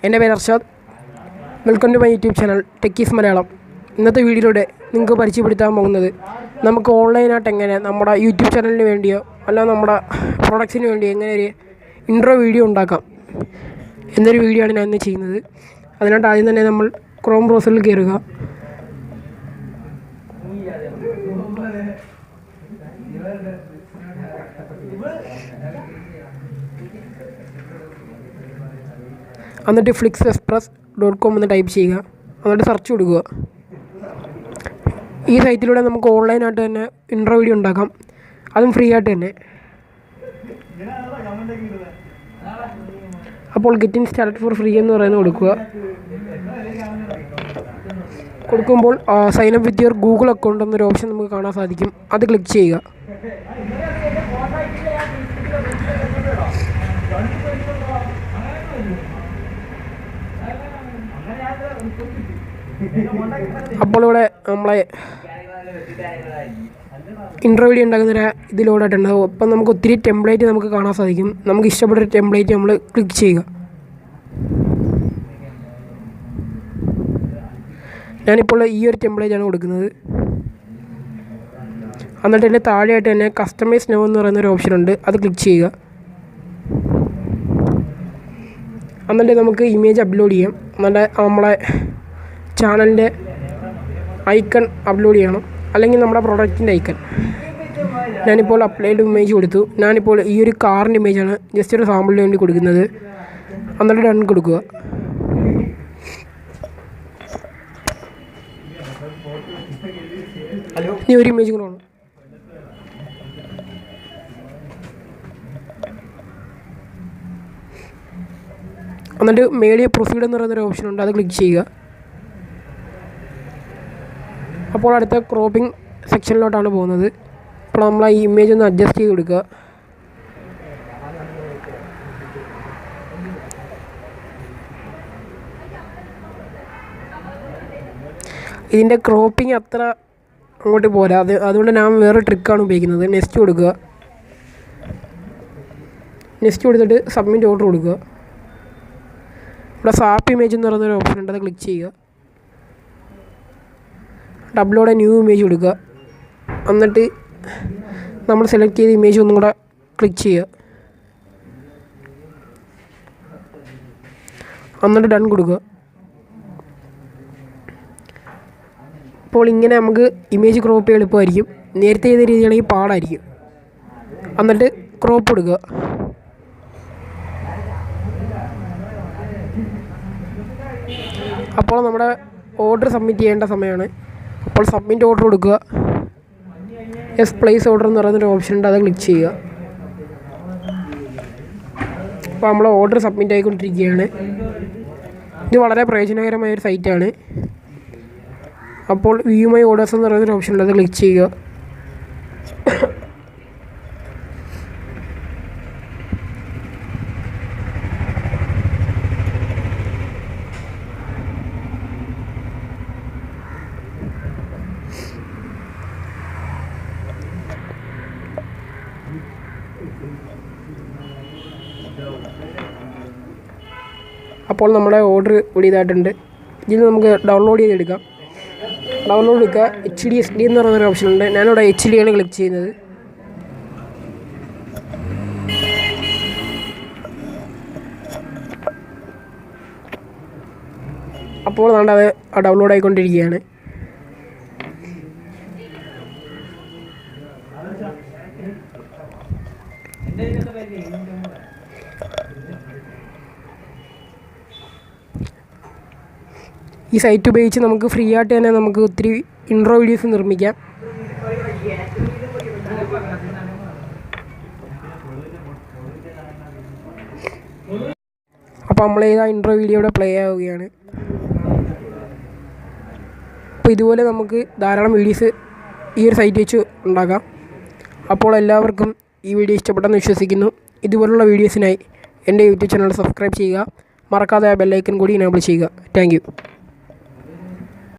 എൻ്റെ പേര് Arshad. Welcome to my YouTube channel techies Malayalam. ഇന്നത്തെ വീഡിയോയിലൂടെ നിങ്ങൾക്ക് പരിചയപ്പെടുത്താൻ പോകുന്നത് നമുക്ക് ഓൺലൈനായിട്ട് എങ്ങനെ നമ്മുടെ യൂട്യൂബ് ചാനലിന് വേണ്ടിയോ അല്ല നമ്മുടെ പ്രൊഡക്ട്സിന് വേണ്ടിയോ എങ്ങനെ ഒരു ഇൻട്രോ വീഡിയോ ഉണ്ടാക്കാം എന്നൊരു വീഡിയോ ആണ് ഞാൻ ഇന്ന് ചെയ്യുന്നത്. അതിനായിട്ട് ആദ്യം തന്നെ നമ്മൾ ക്രോം ബ്രൗസറിൽ കയറുക. എന്നിട്ട് flixexpress.com എന്ന് ടൈപ്പ് ചെയ്യുക. എന്നിട്ട് സെർച്ച് കൊടുക്കുക. ഈ സൈറ്റിലൂടെ നമുക്ക് ഓൺലൈനായിട്ട് തന്നെ ഇൻട്രോ വീഡിയോ ഉണ്ടാക്കാം, അതും ഫ്രീ ആയിട്ട് തന്നെ. അപ്പോൾ ഗെറ്റിംഗ് സ്റ്റാർട്ടഡ് ഫോർ ഫ്രീ എന്ന് പറയുന്നത് കൊടുക്കുക. കൊടുക്കുമ്പോൾ sign up with your Google account എന്നൊരു ഓപ്ഷൻ നമുക്ക് കാണാൻ സാധിക്കും. അത് ക്ലിക്ക് ചെയ്യുക. അപ്പോൾ ഇവിടെ നമ്മളെ ഇൻട്രോ വീഡിയോ ഉണ്ടാക്കുന്ന ഇതിലൂടെയുണ്ട്. അപ്പം നമുക്ക് ഒത്തിരി ടെംപ്ലേറ്റ് നമുക്ക് കാണാൻ സാധിക്കും. നമുക്ക് ഇഷ്ടപ്പെട്ടൊരു ടെംപ്ലേറ്റ് നമ്മൾ ക്ലിക്ക് ചെയ്യുക. ഞാനിപ്പോൾ ഈ ഒരു ടെംപ്ലേറ്റാണ് കൊടുക്കുന്നത്. എന്നിട്ട് എൻ്റെ താഴെയായിട്ട് തന്നെ കസ്റ്റമൈസ് നൗ എന്ന് പറയുന്നൊരു ഓപ്ഷൻ ഉണ്ട്, അത് ക്ലിക്ക് ചെയ്യുക. എന്നിട്ട് നമുക്ക് ഇമേജ് അപ്ലോഡ് ചെയ്യാം. എന്നിട്ട് നമ്മളെ ചാനലിൻ്റെ ഐക്കൺ അപ്ലോഡ് ചെയ്യണം, അല്ലെങ്കിൽ നമ്മുടെ പ്രൊഡക്റ്റിൻ്റെ ഐക്കൺ. ഞാനിപ്പോൾ അപ്ലോഡ് ഇമേജ് കൊടുത്തു. ഞാനിപ്പോൾ ഈ ഒരു കാറിൻ്റെ ഇമേജാണ് ജസ്റ്റ് ഒരു സാമ്പിളിന് വേണ്ടി കൊടുക്കുന്നത്. എന്നിട്ട് ഡൺ കൊടുക്കുക. ഇനി ഒരു ഇമേജ് കൂടെ വേണം. എന്നിട്ട് മേളിൽ പ്രൊസീഡ് എന്ന് പറയുന്നൊരു ഓപ്ഷൻ ഉണ്ട്, അത് ക്ലിക്ക് ചെയ്യുക. അപ്പോൾ അടുത്ത ക്രോപ്പിംഗ് സെക്ഷനിലോട്ടാണ് പോകുന്നത്. അപ്പോൾ നമ്മൾ ഈ ഇമേജ് ഒന്ന് അഡ്ജസ്റ്റ് ചെയ്ത് കൊടുക്കുക. ഇതിൻ്റെ ക്രോപ്പിംഗ് അത്ര അങ്ങോട്ട് പോരാ, അതുകൊണ്ട് ഞാൻ വേറെ ട്രിക്കാണ് ഉപയോഗിക്കുന്നത്. നെക്സ്റ്റ് കൊടുക്കുക. നെക്സ്റ്റ് കൊടുത്തിട്ട് സബ്മിറ്റ് ഓർഡർ കൊടുക്കുക. ഇവിടെ സാപ്പ് ഇമേജ് എന്ന് പറയുന്നൊരു ഓപ്ഷൻ ഉണ്ട്, അത് ക്ലിക്ക് ചെയ്യുക. അപ്ലോഡ് ന്യൂ ഇമേജ് കൊടുക്കുക. എന്നിട്ട് നമ്മൾ സെലക്ട് ചെയ്ത ഇമേജ് ഒന്നും കൂടെ ക്ലിക്ക് ചെയ്യുക. എന്നിട്ട് ഡൺ കൊടുക്കുക. അപ്പോൾ ഇങ്ങനെ നമുക്ക് ഇമേജ് ക്രോപ്പ് ചെയ്യാൻ എളുപ്പമായിരിക്കും. നേരത്തെ ചെയ്ത രീതിയാണെങ്കിൽ പാടായിരിക്കും. എന്നിട്ട് ക്രോപ്പ് കൊടുക്കുക. അപ്പോൾ നമ്മുടെ ഓർഡർ സബ്മിറ്റ് ചെയ്യേണ്ട സമയമാണ്. അപ്പോൾ സബ്മിറ്റ് ഓർഡർ കൊടുക്കുക. യെസ് പ്ലേസ് ഓർഡർ എന്ന് പറയുന്നൊരു ഓപ്ഷൻ ഉണ്ട്, അത് ക്ലിക്ക് ചെയ്യുക. അപ്പോൾ നമ്മൾ ഓർഡർ സബ്മിറ്റ് ആയിക്കൊണ്ടിരിക്കുകയാണ്. ഇത് വളരെ പ്രയോജനകരമായൊരു സൈറ്റാണ്. അപ്പോൾ വ്യൂ മൈ ഓർഡേഴ്സ് എന്ന് പറയുന്നൊരു ഓപ്ഷൻ ഉണ്ട്, അത് ക്ലിക്ക് ചെയ്യുക. അപ്പോൾ നമ്മുടെ ഓർഡർ ഇവിടെ ഇതായിട്ടുണ്ട്. ഇതിൽ നമുക്ക് ഡൗൺലോഡ് ചെയ്തെടുക്കാം. ഡൗൺലോഡ് എടുക്കുക. HDSD എന്ന് പറയുന്നൊരു ഓപ്ഷൻ ഉണ്ട്. ഞാനിവിടെ HD ആണ് ക്ലിക്ക് ചെയ്യുന്നത്. അപ്പോൾ അത് ഡൗൺലോഡ് ആയിക്കൊണ്ടിരിക്കുകയാണ്. ഈ സൈറ്റ് ഉപയോഗിച്ച് നമുക്ക് ഫ്രീ ആയിട്ട് തന്നെ നമുക്ക് ഒത്തിരി ഇൻട്രോ വീഡിയോസ് നിർമ്മിക്കാം. അപ്പോൾ നമ്മൾ ഏതാ ഇൻട്രോ വീഡിയോ ഇവിടെ പ്ലേ ആവുകയാണ്. അപ്പോൾ ഇതുപോലെ നമുക്ക് ധാരാളം വീഡിയോസ് ഈ ഒരു സൈറ്റ് വെച്ച് ഉണ്ടാക്കാം. അപ്പോൾ എല്ലാവർക്കും ഈ വീഡിയോ ഇഷ്ടപ്പെട്ടെന്ന് വിശ്വസിക്കുന്നു. ഇതുപോലുള്ള വീഡിയോസിനായി എൻ്റെ യൂട്യൂബ് ചാനൽ സബ്സ്ക്രൈബ് ചെയ്യുക. മറക്കാതെ ബെല്ലൈക്കൺ കൂടി എനേബിൾ ചെയ്യുക. Thank you.